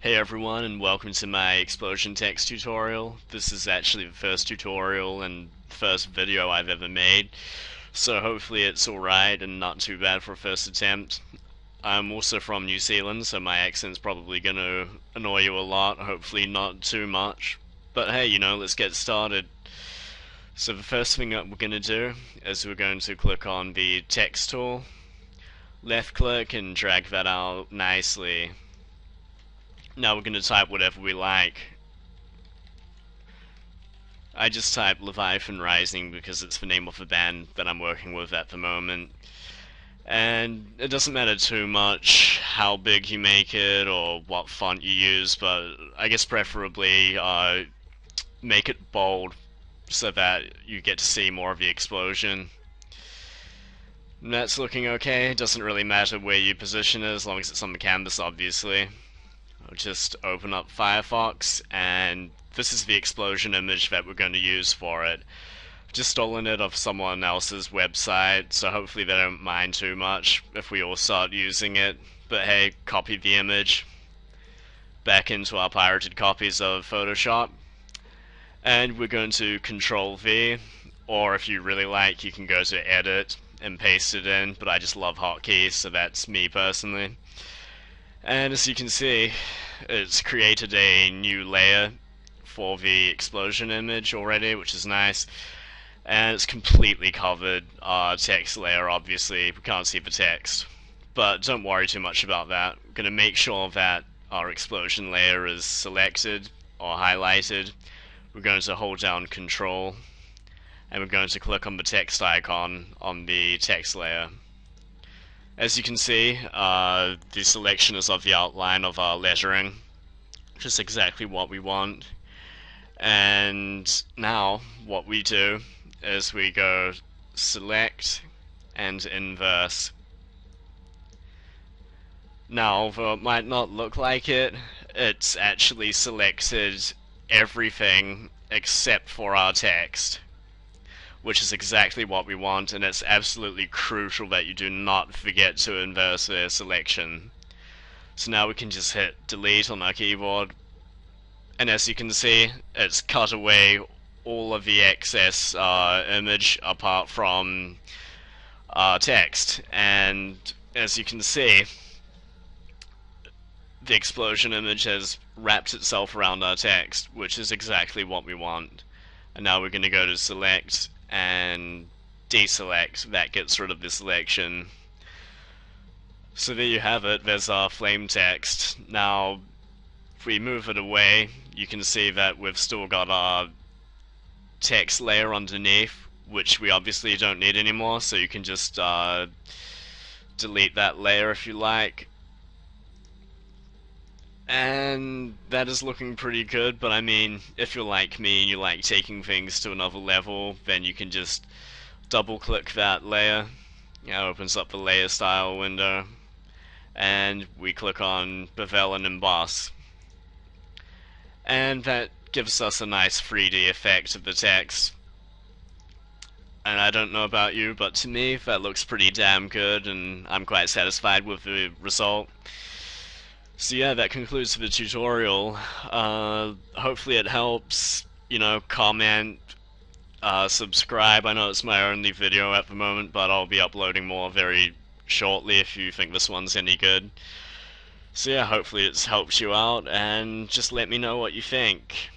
Hey everyone, and welcome to my explosion text tutorial. This is actually the first tutorial and first video I've ever made, so hopefully it's alright and not too bad for a first attempt. I'm also from New Zealand, so my accent's probably gonna annoy you a lot, hopefully not too much. But hey, let's get started. So the first thing that we're gonna do is we're going to click on the text tool, left click and drag that out nicely. Now we're going to type whatever we like. I just typed Leviathan Rising because it's the name of the band that I'm working with at the moment. And it doesn't matter too much how big you make it or what font you use, but I guess preferably make it bold so that you get to see more of the explosion. And that's looking okay. It doesn't really matter where you position it as long as it's on the canvas, obviously. I'll just open up Firefox, and this is the explosion image that we're going to use for it. Just stolen it off someone else's website, so hopefully they don't mind too much if we all start using it. But hey, copy the image back into our pirated copies of Photoshop, and we're going to Control V, or if you really like, you can go to Edit and paste it in, but I just love hotkeys, so that's me personally. And as you can see, it's created a new layer for the explosion image already, which is nice. And it's completely covered our text layer, obviously. We can't see the text. But don't worry too much about that. We're going to make sure that our explosion layer is selected or highlighted. We're going to hold down Control, and we're going to click on the text icon on the text layer. As you can see, the selection is of the outline of our lettering, which is exactly what we want. And now, what we do is we go Select and Inverse. Now, though it might not look like it, it's actually selected everything except for our text, which is exactly what we want, and it's absolutely crucial that you do not forget to inverse the selection. So now we can just hit delete on our keyboard, and as you can see, it's cut away all of the excess image apart from text. And as you can see, the explosion image has wrapped itself around our text, which is exactly what we want. And now we're going to go to select and deselect. That gets rid of the selection. So there you have it, there's our flame text. Now if we move it away, you can see that we've still got our text layer underneath, which we obviously don't need anymore, so you can just delete that layer if you like. And that is looking pretty good, but I mean, if you're like me and you like taking things to another level, then you can just double click that layer. It opens up the layer style window, and we click on Bevel and Emboss. And that gives us a nice 3D effect of the text. And I don't know about you, but to me that looks pretty damn good, and I'm quite satisfied with the result. So yeah, that concludes the tutorial. Hopefully it helps. Comment, subscribe. I know it's my only video at the moment, but I'll be uploading more very shortly if you think this one's any good. So yeah, hopefully it's helped you out, and just let me know what you think.